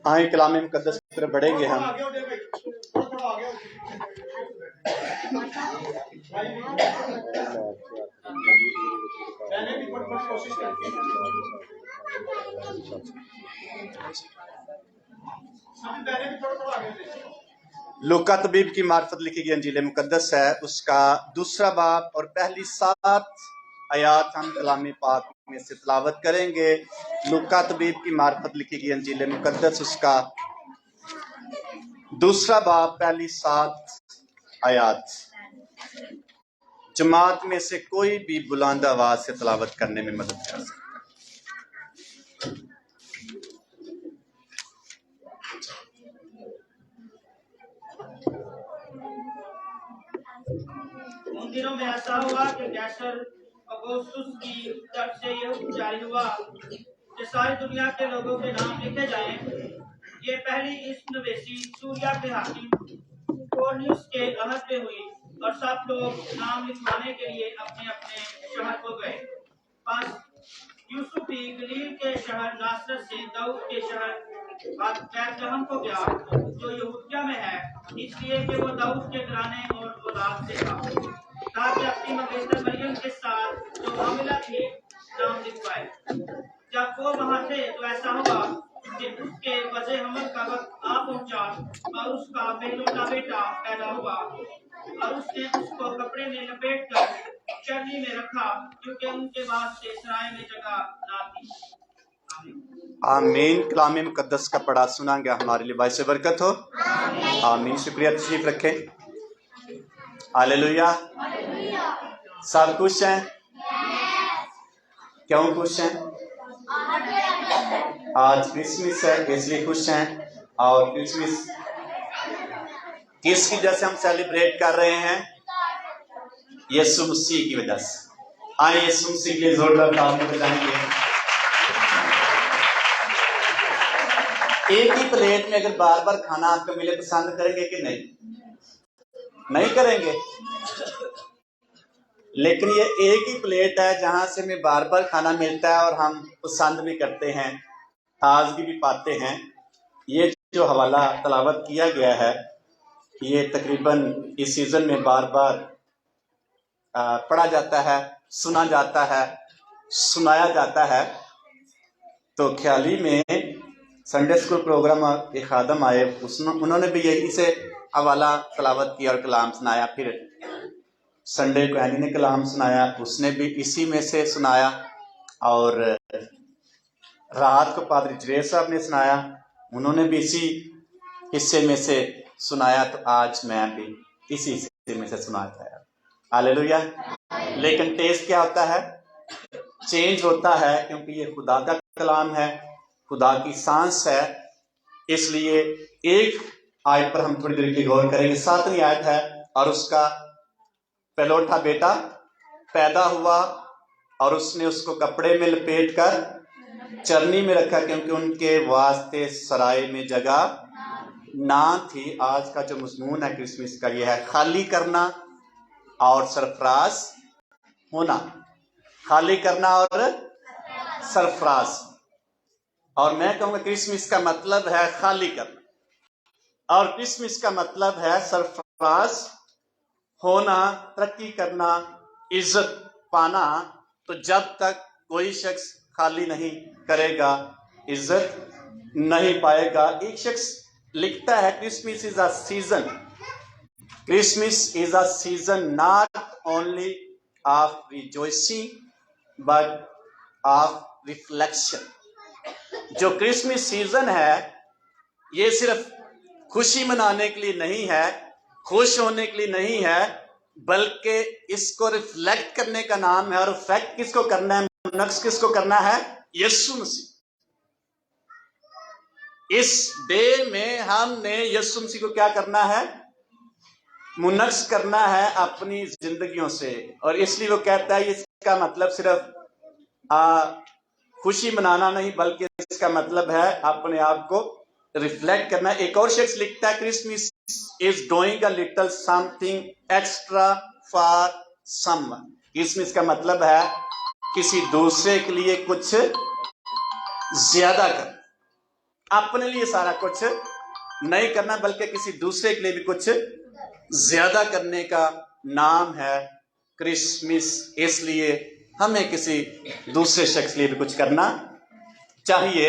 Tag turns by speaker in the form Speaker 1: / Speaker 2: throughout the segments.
Speaker 1: آئیں کلام مقدس کی طرف بڑھیں گے ہم۔ لوکا طبیب کی معرفت لکھی گئی انجیل مقدس ہے، اس کا 2 باب اور پہلی 7 آیات ہم کلام پاک میں سے تلاوت کریں گے۔ لوکا طبیب کی معرفت لکھی گئی انجیل مقدس، اس کا 2 باب پہلی 7 آیات۔ جماعت میں سے کوئی بھی بلند آواز سے تلاوت کرنے میں مدد کر سکتا ہے۔
Speaker 2: ان دنوں میں ایسا ہوا کہ کیسر اگوستس کی طرف سے یہ حکم جاری ہوا کہ ساری دنیا کے لوگوں کے نام لکھے جائیں۔ یہ پہلی اس نویسی سوریا کے حاکم کورنیوس کے عہد میں ہوئی اور سب لوگ نام لکھوانے کے لیے اپنے اپنے شہر کو گئے۔ پس یوسف بھی گلیل کے شہر ناصرت سے داؤد کے شہر بیت لحم کو گیا جو یہودیہ میں ہے، اس لیے کہ وہ داؤد کے گھرانے اور اولاد سے تھا، تاکہ اپنی مگیتر مریم کے ساتھ جو حاملہ تھی نام لکھوائے۔ جب وہ وہاں تھے تو ایسا ہوا کہ اس کے وضع حمل کا وقت آ پہنچا اور اس کا پہلوٹا بیٹا پیدا ہوا، اور اس نے اس کو کپڑے میں لپیٹ کر چرنی میں رکھا کیونکہ ان کے واسطے سرائے میں جگہ نہ تھی۔
Speaker 1: آمین۔ کلام مقدس کا پڑھا سنا گیا ہمارے لیے باعث برکت ہو۔ آمین۔ شکریہ، تشریف رکھیں۔ ہاللیلویہ۔ سب خوش ہیں؟ کیوں خوش ہیں؟ آج کرسمس ہے اس لیے خوش ہیں۔ اور کرسمس کس کی وجہ سے ہم سیلیبریٹ کر رہے ہیں؟ یسوع مسیح کی وجہ سے۔ آئیں یسوع مسیح کے لیے زوردار تالیاں بجائیں گے۔ ایک ہی پلیٹ میں اگر بار بار کھانا آپ کو ملے پسند کریں گے کہ نہیں؟ نہیں کریں گے۔ لیکن یہ ایک ہی پلیٹ ہے جہاں سے ہمیں بار بار کھانا ملتا ہے اور ہم پسند بھی کرتے ہیں، تازگی بھی پاتے ہیں۔ یہ جو حوالہ تلاوت کیا گیا ہے یہ تقریباً اس سیزن میں بار بار پڑھا جاتا ہے، سنا جاتا ہے، سنایا جاتا ہے۔ تو خیالی میں سنڈے اسکول پروگرام ایک خادم آئے، انہوں نے بھی یہی سے حوالہ تلاوت کیا اور کلام سنایا۔ پھر سنڈے کو اینی نے کلام سنایا، اس نے بھی اسی میں سے سنایا، اور رات کو پادری جویل صاحب نے سنایا، انہوں نے بھی اسی حصے میں سے سنایا۔ تو آج میں بھی اسی حصے میں سے سناتا ہے۔ ہاللیلویہ۔ لیکن ٹیسٹ کیا ہوتا ہے؟ چینج ہوتا ہے، کیونکہ یہ خدا کا کلام ہے، خدا کی سانس ہے۔ اس لیے ایک آیت پر ہم تھوڑی دیر کی غور کریں گے۔ 7ویں آیت ہے، اور اس کا پہلوٹا بیٹا پیدا ہوا اور اس نے اس کو کپڑے میں لپیٹ کر چرنی میں رکھا کیونکہ ان کے واسطے سرائے میں جگہ نہ تھی۔ آج کا جو مضمون ہے کرسمس کا یہ ہے خالی کرنا اور سرفراز ہونا۔ خالی کرنا اور سرفراز۔ اور میں کہوں گا کرسمس کا مطلب ہے خالی کرنا، اور کرسمس کا مطلب ہے سرفراز ہونا، ترقی کرنا، عزت پانا۔ تو جب تک کوئی شخص خالی نہیں کرے گا عزت نہیں پائے گا۔ ایک شخص لکھتا ہے Christmas is a season, Christmas is a season not only of rejoicing but of reflection. جو کرسمس سیزن ہے یہ صرف خوشی منانے کے لیے نہیں ہے، خوش ہونے کے لیے نہیں ہے، بلکہ اس کو ریفلیکٹ کرنے کا نام ہے۔ اور ریفلیکٹ کس کو کرنا ہے؟ نقص کس کو کرنا ہے؟ یسوع مسیح۔ اس ڈے میں ہم نے یسوع مسیح کو کیا کرنا ہے؟ منعکس کرنا ہے اپنی زندگیوں سے۔ اور اس لیے وہ کہتا ہے اس کا مطلب صرف خوشی منانا نہیں، بلکہ اس کا مطلب ہے اپنے آپ کو ریفلیکٹ کرنا۔ ایک اور شخص لکھتا ہے Christmas is doing a little something extra for someone۔ Christmas کا مطلب ہے کسی دوسرے کے لیے کچھ زیادہ کرنا۔ اپنے لیے سارا کچھ نہیں کرنا بلکہ کسی دوسرے کے لیے بھی کچھ زیادہ کرنے کا نام ہے کرسمس. اس لیے ہمیں کسی دوسرے شخص کے لیے بھی کچھ کرنا چاہیے.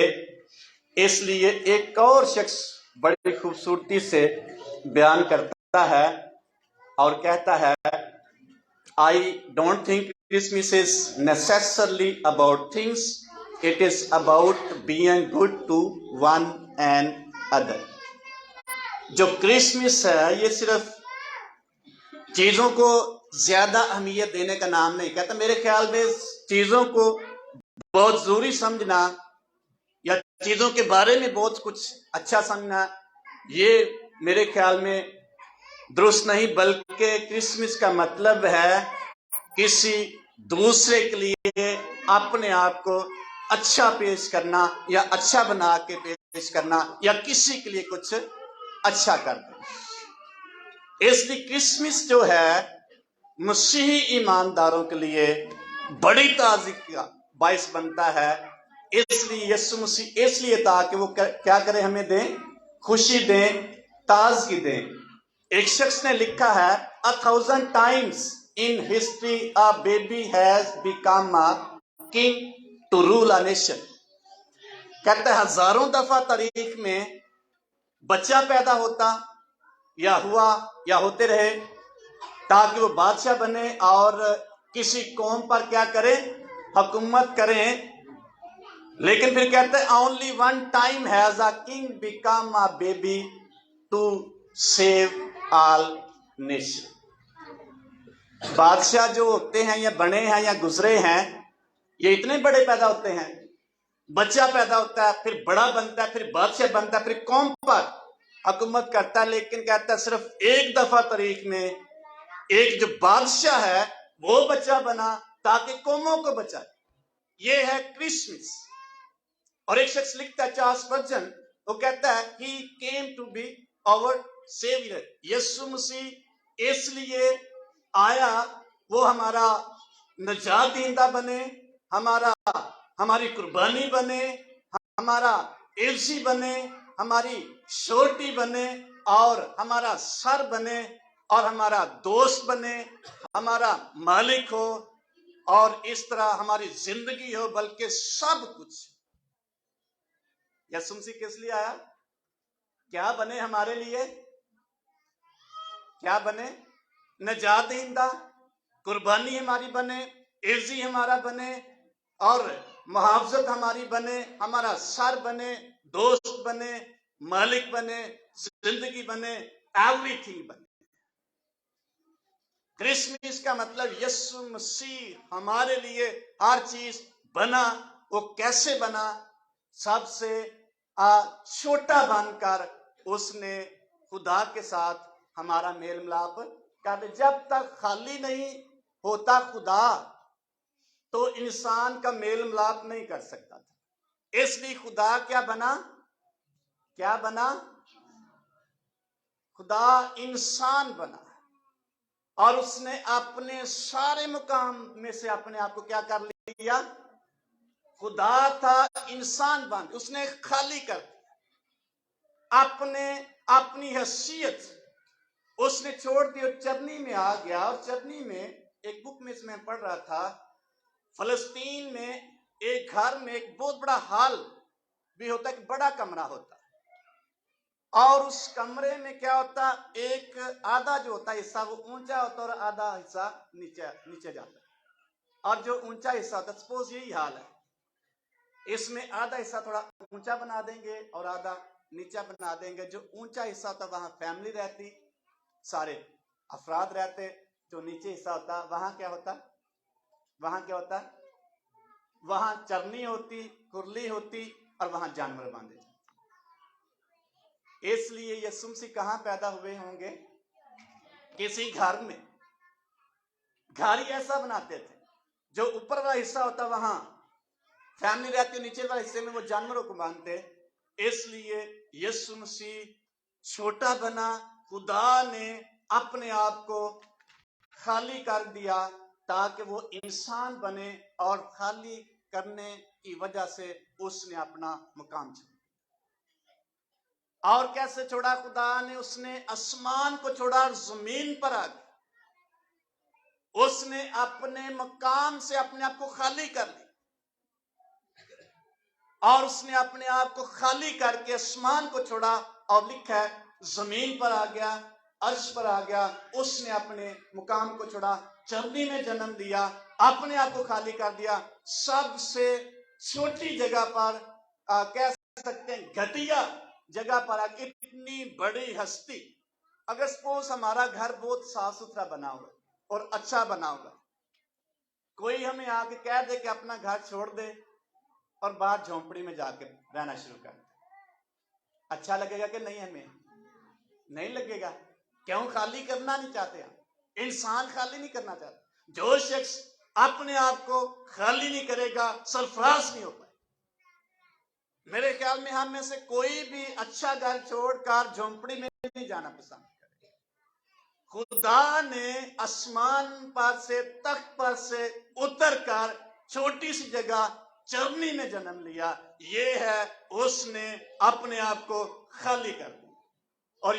Speaker 1: اس لیے ایک اور شخص بڑی خوبصورتی سے بیان کرتا ہے اور کہتا ہے I don't think Christmas is necessarily about things. It is about being good to one another. جو کرسمس ہے یہ صرف چیزوں کو زیادہ اہمیت دینے کا نام نہیں. کہتا میرے خیال میں چیزوں کو بہت ضروری سمجھنا یا چیزوں کے بارے میں بہت کچھ اچھا سمجھنا یہ میرے خیال میں درست نہیں، بلکہ کرسمس کا مطلب ہے کسی دوسرے کے لیے اپنے آپ کو اچھا پیش کرنا یا اچھا بنا کے پیش کرنا یا کسی کے لیے کچھ اچھا کرنا. اس لیے کرسمس جو ہے مسیحی ایمانداروں کے لیے بڑی تازگی کا باعث بنتا ہے. اس لیے یسوع مسیح اس لیے تھا کہ وہ کیا کرے، ہمیں دیں، خوشی دیں، تازگی دیں. ایک شخص نے لکھا ہے 1000 times in history a baby has become a king to rule a nation. کہتے ہیں ہزاروں دفعہ تاریخ میں بچہ پیدا ہوتا یا ہوا یا ہوتے رہے تاکہ وہ بادشاہ بنے اور کسی قوم پر کیا کریں، حکومت کریں. لیکن پھر کہتے ہیں only one time has a king become a baby to save all nation. بادشاہ جو ہوتے ہیں یا بنے ہیں یا گزرے ہیں یہ اتنے بڑے پیدا ہوتے ہیں، بچہ پیدا ہوتا ہے پھر بڑا بنتا ہے پھر بادشاہ بنتا ہے پھر قوم پر حکومت کرتا ہے. لیکن کہتا ہے صرف ایک دفعہ تاریخ میں ایک جو بادشاہ ہے وہ بچہ بنا تاکہ قوموں کو بچائے. یہ ہے کرسمس. اور ایک شخص لکھتا ہے چارلس اسپرجن، وہ کہتا ہے he came to be our savior. یسوع مسیح اس لیے آیا وہ ہمارا نجات دہندہ بنے، ہماری قربانی بنے، ہمارا عزی بنے، ہماری شورٹی بنے اور ہمارا سر بنے اور ہمارا دوست بنے، ہمارا مالک ہو اور اس طرح ہماری زندگی ہو، بلکہ سب کچھ. یسوع مسیح کس لیے آیا؟ کیا بنے ہمارے لیے؟ کیا بنے؟ نجات دہندہ، قربانی ہماری بنے، عزی ہمارا بنے اور محافظت ہماری بنے، ہمارا سر بنے، دوست بنے، مالک بنے، زندگی بنے، ایوری تھنگ بنے. کرسمس کا مطلب یسوع مسیح ہمارے لیے ہر چیز بنا. وہ کیسے بنا؟ سب سے چھوٹا بن کر اس نے خدا کے ساتھ ہمارا میل ملاپ کر دیا. جب تک خالی نہیں ہوتا خدا تو انسان کا میل ملاپ نہیں کر سکتا تھا. اس لیے خدا کیا بنا؟ کیا بنا؟ خدا انسان بنا اور اس نے اپنے سارے مقام میں سے اپنے آپ کو کیا کر لیا؟ خدا تھا انسان بن، اس نے خالی کر دیا اپنی حیثیت اس نے چھوڑ دی اور چرنی میں آ گیا. اور چرنی میں ایک بک میں میں پڑھ رہا تھا فلسطین میں ایک گھر میں ایک بہت بڑا ہال بھی ہوتا ہے، ایک بڑا کمرہ ہوتا ہے اور اس کمرے میں کیا ہوتا، ایک آدھا جو ہوتا ہے حصہ وہ اونچا ہوتا ہے اور آدھا حصہ نیچے جاتا ہے. اور جو اونچا حصہ ہوتا ہے سپوز یہی حال ہے، اس میں آدھا حصہ تھوڑا اونچا بنا دیں گے اور آدھا نیچا بنا دیں گے. جو اونچا حصہ ہوتا وہاں فیملی رہتی، سارے افراد رہتے. جو نیچے حصہ ہوتا وہاں کیا ہوتا؟ وہاں چرنی ہوتی، کرلی ہوتی اور وہاں جانور باندھے جاتے. اس لیے یسوع مسیح کہاں پیدا ہوئے ہوں گے؟ کسی گھر میں. گھر ہی ایسا بناتے تھے جو اوپر والا حصہ ہوتا وہاں فیملی رہتی، نیچے والے حصے میں وہ جانوروں کو باندھتے. اس لیے یسوع مسیح چھوٹا بنا. خدا نے اپنے آپ کو خالی کر دیا تاکہ وہ انسان بنے اور خالی کرنے کی وجہ سے اس نے اپنا مقام چھوڑا. اور کیسے چھوڑا خدا نے؟ اس نے آسمان کو چھوڑا اور زمین پر آ گیا۔ اس نے اپنے مقام سے اپنے آپ کو خالی کر لیا، اور اس نے اپنے آپ کو خالی کر کے آسمان کو چھوڑا، اور لکھا ہے زمین پر آ گیا، عرش پر آ گیا۔ اس نے اپنے مقام کو چھوڑا، چرنی میں جنم لیا، اپنے آپ کو خالی کر دیا، سب سے چھوٹی جگہ پر کہہ سکتے ہیں گھٹیا جگہ پر آ کے اتنی بڑی ہستی۔ اگر سپوز ہمارا گھر بہت صاف ستھرا بنا ہوا اور اچھا بنا ہوا، کوئی ہمیں آ کے کہہ دے کہ اپنا گھر چھوڑ دے اور باہر جھونپڑی میں جا کے رہنا شروع کر دے، اچھا لگے گا کہ نہیں؟ ہمیں نہیں لگے گا۔ کیوں؟ خالی کرنا نہیں چاہتے ہم، انسان خالی نہیں کرنا چاہتا۔ جو شخص اپنے آپ کو خالی نہیں کرے گا سرفراز نہیں ہو پائے۔ میرے خیال میں ہم میں سے کوئی بھی اچھا گھر چھوڑ کر جھونپڑی میں نہیں جانا پسند کرے۔ خدا نے آسمان پر سے، تخت پر سے اتر کر چھوٹی سی جگہ چرنی میں جنم لیا۔ یہ ہے اس نے اپنے آپ کو خالی کر دیا، اور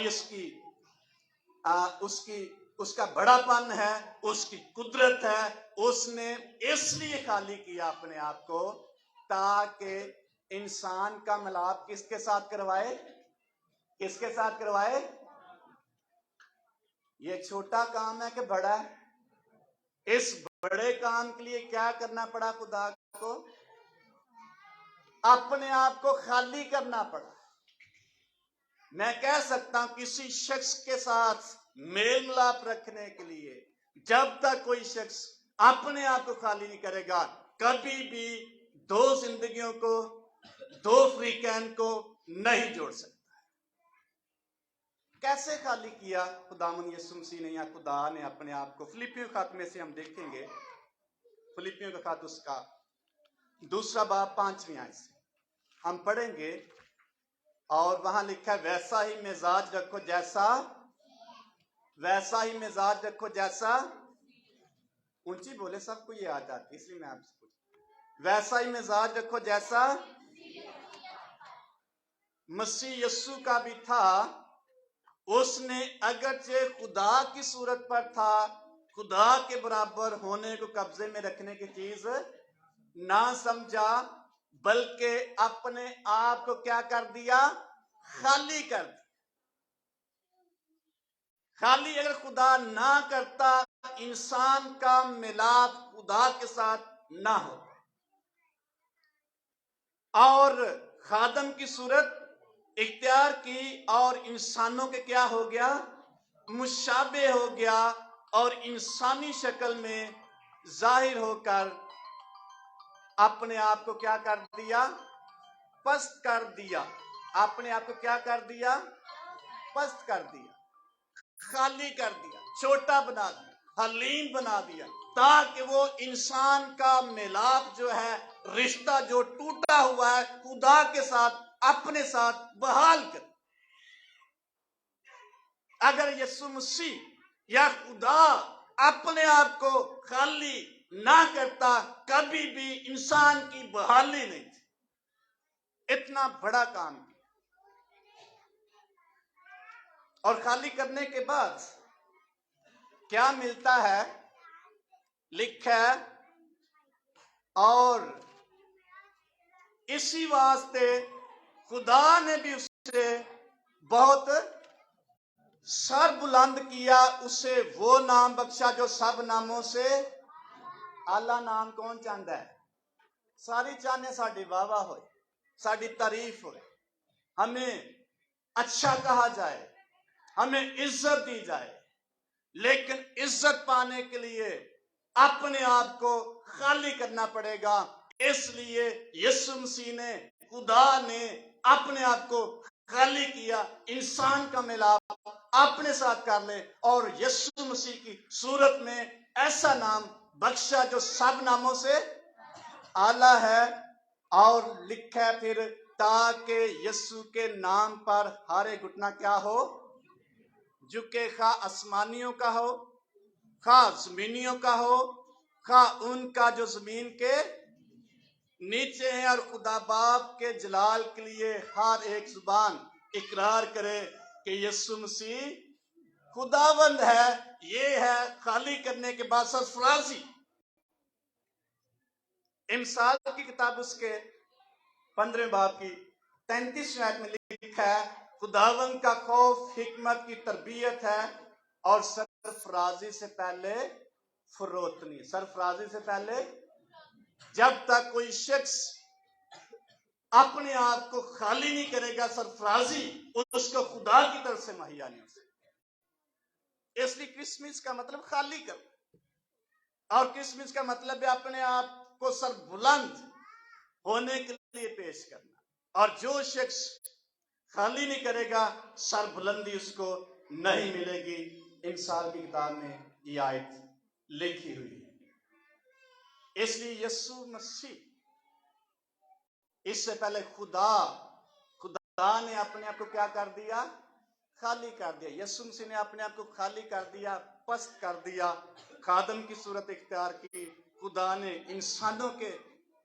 Speaker 1: اس کا بڑا پن ہے، اس کی قدرت ہے۔ اس نے اس لیے خالی کیا اپنے آپ کو تاکہ انسان کا ملاپ کس کے ساتھ کروائے؟ کس کے ساتھ کروائے؟ یہ چھوٹا کام ہے کہ بڑا ہے؟ اس بڑے کام کے لیے کیا کرنا پڑا خدا کو؟ اپنے آپ کو خالی کرنا پڑا۔ میں کہہ سکتا ہوں کسی شخص کے ساتھ میل ملاپ رکھنے کے لیے جب تک کوئی شخص اپنے آپ کو خالی نہیں کرے گا، کبھی بھی دو زندگیوں کو، دو فریقین کو نہیں جوڑ سکتا۔ کیسے خالی کیا خداوند یسوع مسیح نے یا خدا نے اپنے آپ کو؟ فلپیوں خط میں سے ہم دیکھیں گے، فلپیوں کا خط اس کا 2 باب 5ویں آیت سے ہم پڑھیں گے، اور وہاں لکھا ہے ویسا ہی مزاج رکھو جیسا، ویسا ہی مزاج رکھو جیسا، اونچی بولے سب کو یہ آ جاتی، اس لیے میں آپ سے پوچھوں، ویسا ہی مزاج رکھو جیسا مسیح یسوع کا بھی تھا۔ اس نے اگرچہ خدا کی صورت پر تھا، خدا کے برابر ہونے کو قبضے میں رکھنے کی چیز نہ سمجھا، بلکہ اپنے آپ کو کیا کر دیا؟ خالی کر دیا۔ خالی اگر خدا نہ کرتا، انسان کا ملاپ خدا کے ساتھ نہ ہو، اور خادم کی صورت اختیار کی اور انسانوں کے کیا ہو گیا؟ مشابہ ہو گیا، اور انسانی شکل میں ظاہر ہو کر اپنے آپ کو کیا کر دیا؟ پست کر دیا۔ اپنے آپ کو کیا کر دیا؟ پست کر دیا، خالی کر دیا، چھوٹا بنا دیا، حلیم بنا دیا، تاکہ وہ انسان کا ملاپ جو ہے، رشتہ جو ٹوٹا ہوا ہے خدا کے ساتھ، اپنے ساتھ بحال کر۔ اگر یسوع مسیح یا خدا اپنے آپ کو خالی نہ کرتا، کبھی بھی انسان کی بحالی نہیں تھی۔ اتنا بڑا کام کیا، اور خالی کرنے کے بعد کیا ملتا ہے؟ لکھا ہے اور اسی واسطے خدا نے بھی اسے بہت سر بلند کیا، اسے وہ نام بخشا جو سب ناموں سے اعلیٰ نام۔ کون چاہتا ہے؟ ساری چاہنے ساڑی واہ واہ ہوئے، ساڑی تعریف ہوئے، ہمیں اچھا کہا جائے، ہمیں عزت دی جائے، لیکن عزت پانے کے لیے اپنے آپ کو خالی کرنا پڑے گا۔ اس لیے یسوع مسیح نے، خدا نے اپنے آپ کو خالی کیا، انسان کا ملاپ اپنے ساتھ کر لے، اور یسوع مسیح کی صورت میں ایسا نام بخشا جو سب ناموں سے اعلیٰ ہے، اور لکھا ہے پھر تاکہ یسوع کے نام پر ہر ایک گھٹنا کیا ہو؟ جھکے، خواہ آسمانیوں کا ہو، خواہ زمینیوں کا ہو، خواہ ان کا جو زمین کے نیچے ہیں، اور خدا باپ کے جلال کے لیے ہر ایک زبان اقرار کرے کہ یسوع مسیح خداوند ہے، یہ ہے خالی کرنے کے بعد سرفرازی۔ امثال کی کتاب اس کے 15 باب کی 33 آیت میں لکھا ہے، خداوند کا خوف حکمت کی تربیت ہے اور سرفرازی سے پہلے فروتنی۔ سرفرازی سے پہلے، جب تک کوئی شخص اپنے آپ کو خالی نہیں کرے گا، سرفرازی اس کو خدا کی طرف سے مہیا نہیں ہو سکتی۔ اس لیے کرسمس کا مطلب خالی کرنا، اور کرسمس کا مطلب ہے اپنے آپ کو سربلند ہونے کے لیے پیش کرنا، اور جو شخص خالی نہیں کرے گا سربلندی اس کو نہیں ملے گی۔ امثال کی کتاب میں یہ آیت لکھی ہوئی ہے۔ اس لیے یسوع مسیح، اس سے پہلے خدا نے اپنے آپ کو کیا کر دیا؟ خالی کر دیا۔ یسوع مسیح نے اپنے آپ کو خالی کر دیا، پست کر دیا، خادم کی صورت اختیار کی۔ خدا نے انسانوں کے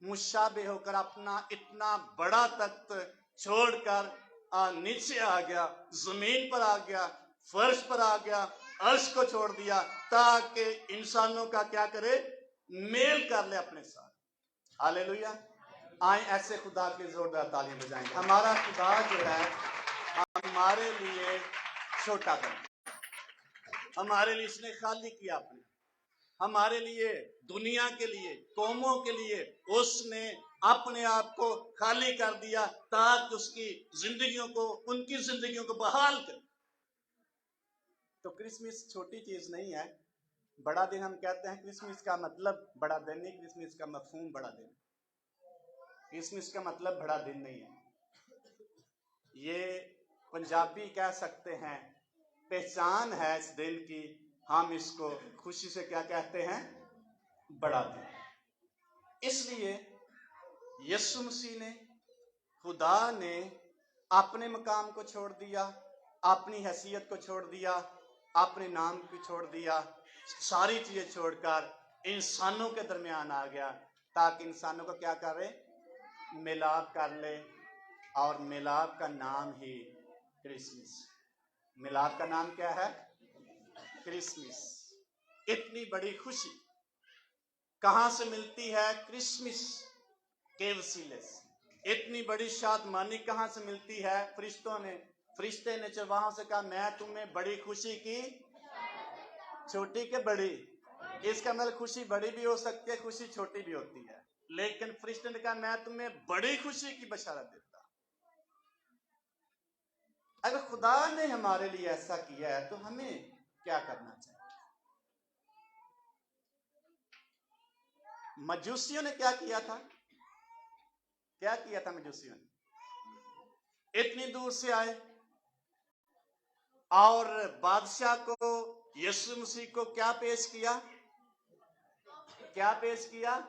Speaker 1: مشابہ ہو کر اپنا اتنا بڑا تخت چھوڑ کر نیچے آ گیا، زمین پر آ گیا، فرش پر آ گیا، عرش کو چھوڑ دیا تاکہ انسانوں کا کیا کرے؟ میل کر لے اپنے ساتھ۔ ہاللیلویہ۔ آئیں ایسے خدا کے زوردار تالیاں بجائیں گے۔ ہمارا خدا جو ہے ہمارے لیے چھوٹا بنا، ہمارے لیے اس نے خالی کیا اپنے، ہمارے لیے، دنیا کے لیے، قوموں کے لیے اس نے اپنے آپ کو خالی کر دیا تاکہ اس کی زندگیوں کو، ان کی زندگیوں کو بحال کرے۔ تو کرسمس چھوٹی چیز نہیں ہے۔ بڑا دن ہم کہتے ہیں، کرسمس کا مطلب بڑا دن نہیں، کرسمس کا مفہوم بڑا دن۔ کرسمس کا مطلب بڑا دن نہیں ہے، یہ پنجابی کہہ سکتے ہیں، پہچان ہے اس دن کی۔ ہم اس کو خوشی سے کیا کہتے ہیں؟ بڑا دن۔ اس لیے یسوع مسیح نے، خدا نے اپنے مقام کو چھوڑ دیا، اپنی حیثیت کو چھوڑ دیا، اپنے نام کو چھوڑ دیا، ساری چیزیں چھوڑ کر انسانوں کے درمیان آ گیا تاکہ انسانوں کو کیا کرے؟ ملاپ کر لے۔ اور ملاپ کا نام ہی کرسمس۔ ملاپ کا نام کیا ہے؟ کرسمس۔ اتنی بڑی خوشی کہاں سے ملتی ہے؟ کرسمس کے وسیلے سے۔ اتنی بڑی شادمانی کہاں سے ملتی ہے؟ فرشتے نے چرواہوں سے کہا، میں تمہیں بڑی خوشی کی، چھوٹی کہ بڑی؟ اس کا مطلب خوشی بڑی بھی ہو سکتی ہے، خوشی چھوٹی بھی ہوتی ہے، لیکن فرشتے نے کہا میں تمہیں بڑی خوشی کی بشارت دیتا۔ اگر خدا نے ہمارے لیے ایسا کیا ہے تو ہمیں کیا کرنا چاہیے؟ مجوسیوں نے کیا کیا تھا؟ کیا کیا تھا مجوسیوں نے؟ اتنی دور سے آئے اور بادشاہ کو، یسوع مسیح کو کیا پیش کیا؟ کیا پیش کیا؟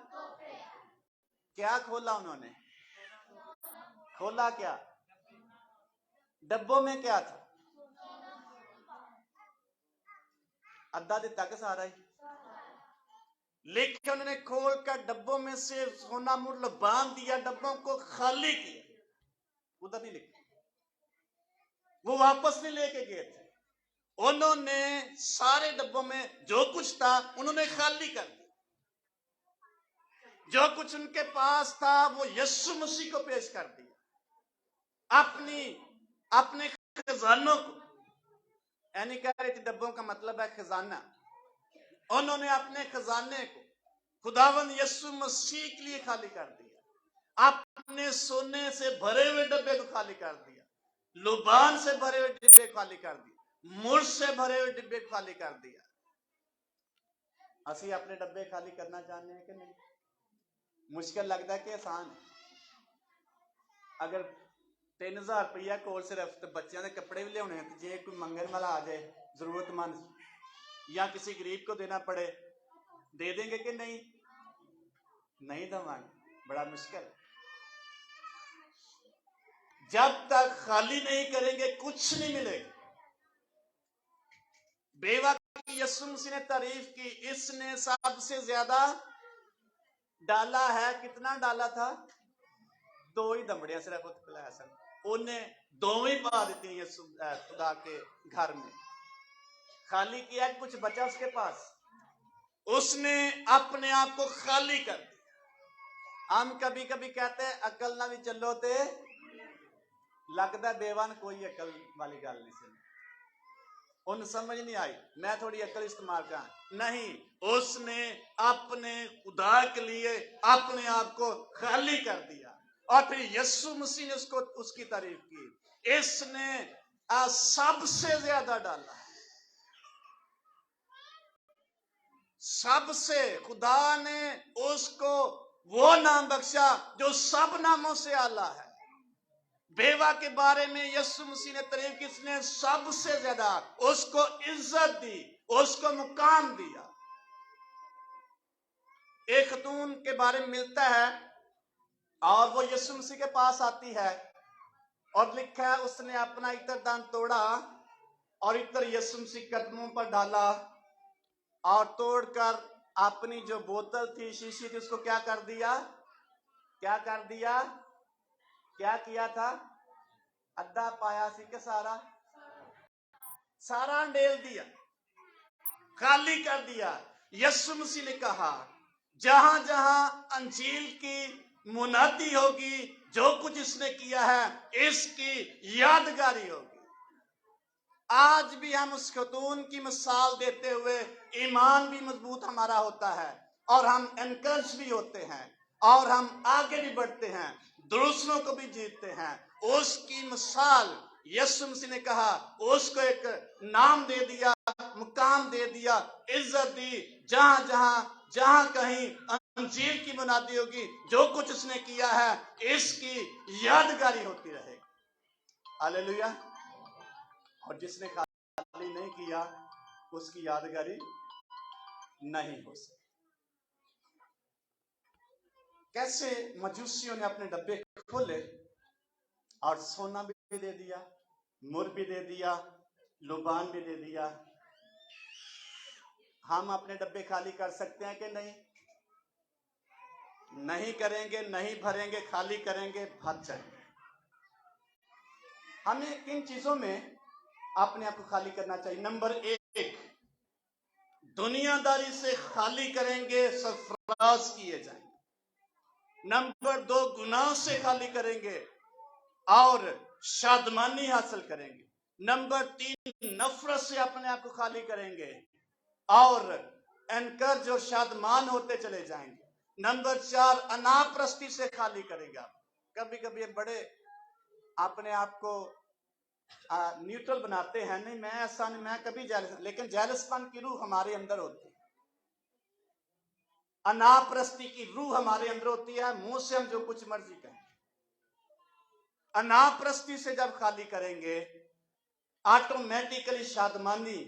Speaker 1: کیا کھولا انہوں نے؟ کھولا کیا؟ ڈبوں میں کیا تھا؟ ادھا دتا کے سارا ہی؟ لیکن انہوں نے کھول کر ڈبوں میں سے سونا مر باندھ دیا، ڈبوں کو خالی کیا۔ ادھر نہیں لکھا، وہ واپس نہیں لے کے گئے تھے، انہوں نے سارے ڈبوں میں جو کچھ تھا انہوں نے خالی کر دیا۔ جو کچھ ان کے پاس تھا وہ یسوع مسیح کو پیش کر دیا، اپنے خزانوں کو۔ یعنی کہہ رہے تھے ڈبوں کا مطلب ہے خزانہ۔ انہوں نے اپنے خزانے کو خداوند یسوع مسیح کے لیے خالی کر دیا، اپنے سونے سے بھرے ہوئے ڈبے کو خالی کر دیا، لبان سے بھرے ہوئے ڈبے کو خالی کر دیا، مر سے بھرے ہوئے ڈبے کو خالی کر دیا۔ اسی اپنے ڈبے خالی کرنا چاہتے ہیں کہ نہیں؟ مشکل لگتا ہے کہ آسان ہے؟ اگر 3000 روپیہ کول صرف بچیاں دے کپڑے بھی لے جی کوئی منگن والا آ جائے ضرورت مند یا کسی غریب کو دینا پڑے، دے دیں گے کہ نہیں؟ نہیں دیں گے، بڑا مشکل۔ جب تک خالی نہیں کریں گے کچھ نہیں ملے گا۔ بیوہ کی یسوع مسیح نے تعریف کی، اس نے سب سے زیادہ ڈالا ہے۔ کتنا ڈالا تھا؟ 2 ہی دمڑیاں صرف پلایا سن، انہیں دوویں پا دیتی ہیں خدا کے گھر میں. خالی کیا ہے، کچھ بچا اس کے پاس، اس نے اپنے آپ کو خالی کر دیا. ہم کبھی کبھی کہتے ہیں عقل نہ بھی چلو تے لگتا ہے بیوان کوئی عقل والی گل نہیں سنی، ان سمجھ نہیں آئی میں تھوڑی عقل استعمال کر. نہیں، اس نے اپنے خدا کے لیے اپنے آپ کو خالی کر دیا، اور پھر یسوع مسیح نے اس کی تعریف کی. اس نے سب سے زیادہ ڈالا، سب سے. خدا نے اس کو وہ نام بخشا جو سب ناموں سے اعلیٰ ہے. بیوہ کے بارے میں یسوع مسیح نے تعریف کی، اس نے سب سے زیادہ اس کو عزت دی، اس کو مقام دیا. ایک خاتون کے بارے میں ملتا ہے اور وہ یسوع مسیح کے پاس آتی ہے اور لکھا ہے اس نے اپنا عطر دان توڑا اور عطر یسوع مسیح کے قدموں پر ڈالا، اور توڑ کر اپنی جو بوتل تھی، شیشی تھی، اس کو کیا کر دیا؟ کیا کر دیا؟ کیا کیا تھا؟ ادھا پایا سی کہ سارا انڈیل دیا، خالی کر دیا. یسوع مسیح نے کہا جہاں جہاں انجیل کی منادی ہوگی، جو کچھ اس نے کیا ہے اس کی یادگاری ہوگی. آج بھی ہم اس خاتون کی مثال دیتے ہوئے ایمان بھی مضبوط ہمارا ہوتا ہے، اور ہم انکرج بھی ہوتے ہیں، اور ہم آگے بھی بڑھتے ہیں، دوسروں کو بھی جیتتے ہیں. اس کی مثال یسوع مسیح نے کہا، اس کو ایک نام دے دیا، مقام دے دیا، عزت دی. جہاں کہیں انجیل کی منادی ہوگی، جو کچھ اس نے کیا ہے اس کی یادگاری ہوتی رہے گی. ہاللیلویہ. اور جس نے خالی نہیں کیا اس کی یادگاری نہیں ہو سکتی. کیسے مجوسیوں نے اپنے ڈبے کھولے اور سونا بھی دے دیا، مر بھی دے دیا، لبان بھی دے دیا. ہم اپنے ڈبے خالی کر سکتے ہیں کہ نہیں؟ نہیں کریں گے، نہیں بھریں گے، خالی کریں گے، بھر جائیں گے. ہمیں کن چیزوں میں اپنے آپ کو خالی کرنا چاہیے؟ نمبر 1، دنیا داری سے خالی کریں گے، سرفراز کیے جائیں گے. نمبر 2، گناہ سے خالی کریں گے اور شادمانی حاصل کریں گے. نمبر 3، نفرت سے اپنے آپ کو خالی کریں گے اور انکرج اور شادمان ہوتے چلے جائیں گے. نمبر 4، اناپرستی سے خالی کریں گے. کبھی کبھی بڑے اپنے آپ کو نیوٹرل بناتے ہیں، نہیں میں ایسا نہیں، میں کبھی جیلس، لیکن جیلس پن کی روح ہمارے اندر ہوتی ہے، اناپرستی کی روح ہمارے اندر ہوتی ہے. منہ سے ہم جو کچھ مرضی کہیں. اناپرستی سے جب خالی کریں گے آٹومیٹیکلی شادمانی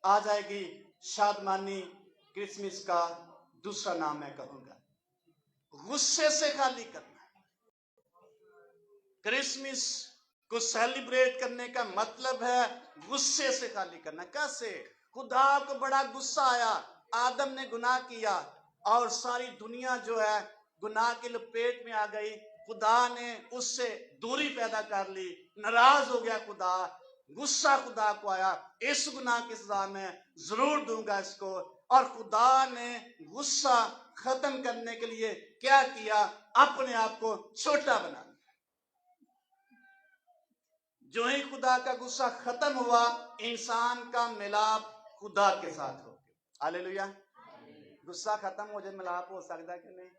Speaker 1: آ جائے گی. شادمانی کرسمس کا دوسرا نام میں کہوں گا. غصے سے خالی کرنا. کرسمس کو سیلیبریٹ کرنے کا مطلب ہے غصے سے خالی کرنا. کیسے؟ خدا کو بڑا غصہ آیا، آدم نے گناہ کیا اور ساری دنیا جو ہے گناہ کی لپیٹ میں آ گئی. خدا نے اس سے دوری پیدا کر لی، ناراض ہو گیا خدا، غصہ خدا کو آیا، اس گناہ کی سزا میں ضرور دوں گا اس کو. اور خدا نے غصہ ختم کرنے کے لیے کیا کیا؟ اپنے آپ کو چھوٹا بنا. جو ہی خدا کا غصہ ختم ہوا، انسان کا ملاپ خدا کے ساتھ ہو گیا. ہاللیلویہ. غصہ ختم ہو جائے ملاپ ہو سکتا کہ نہیں؟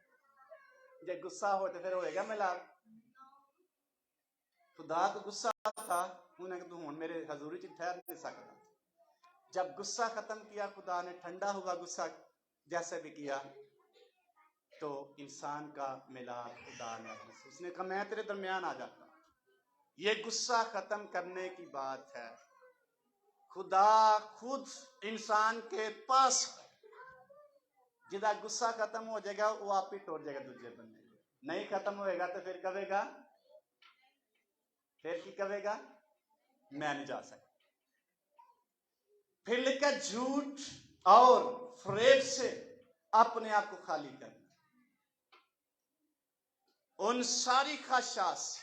Speaker 1: جب غصہ ہو تو پھر ہوئے گا ملاپ. خدا کو غصہ تھا، انہیں کہ تو ہون میرے حضوری چ ٹھہر نہیں سکتا. جب غصہ ختم کیا خدا نے، ٹھنڈا ہوا غصہ جیسے بھی کیا، تو انسان کا ملاپ خدا نے اس نے کہا میں تیرے درمیان آ جاتا ہوں. یہ غصہ ختم کرنے کی بات ہے. خدا خود انسان کے پاس، جدا غصہ ختم ہو جائے گا وہ آپ ہی ٹوٹ جائے گا دوسرے بندے. نہیں ختم ہوئے گا تو پھر کہے گا، پھر کی کہے گا؟ میں نہیں جا سکتا. پھر لکھا جھوٹ اور فریب سے اپنے آپ کو خالی کرنا. ان ساری خواہشات سے